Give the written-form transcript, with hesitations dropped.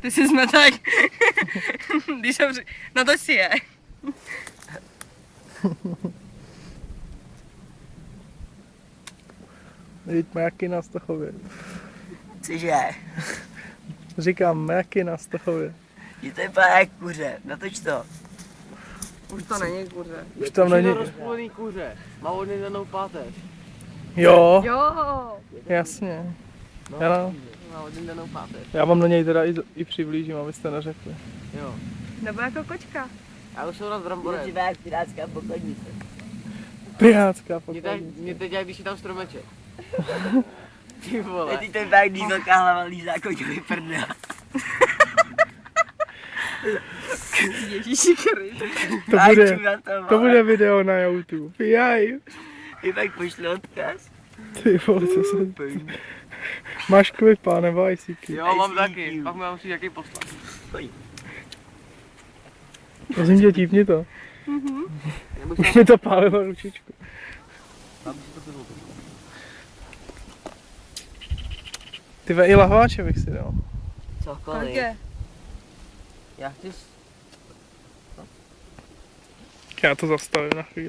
Ty jsi zmetek. Když jsem no to si je. Vždyť majaky na Stochově. Cože? Říkám majaky na Stochově. Je to vypadá jak kuře, natoč to. Už to není kuře. Už tam není... rozpůlený kuře. Má odnědanou páteř. Jo, Jo. jasně. No, Ano. má odnědanou páteř. Já vám do něj teda i přiblížím, abyste neřekli. Jo. Nebo jako kočka. Já už jsem na bramborem. vypadá jak pirátská pokladnice. Pirátská Mě pokladnice. teď dělají, když je tam stromeček. Ty vole. Teď to vypadá, když velká hlava lízá koťovi prdel. Ježíši Krist. To bude video na YouTube. Jaj. Je pak pošle odkaz. Ty vole, co se... Máš klipa nebo ICQ? Jo, mám taky. Pak mi mám si jaký poslat. Prosím tě, típni to. Nebo Už mi to pálilo ručičku. Tam si to bylo. Ty ve, i lahváče bych si dal. Kolik je? Já chci Já to zastavím na chvíli.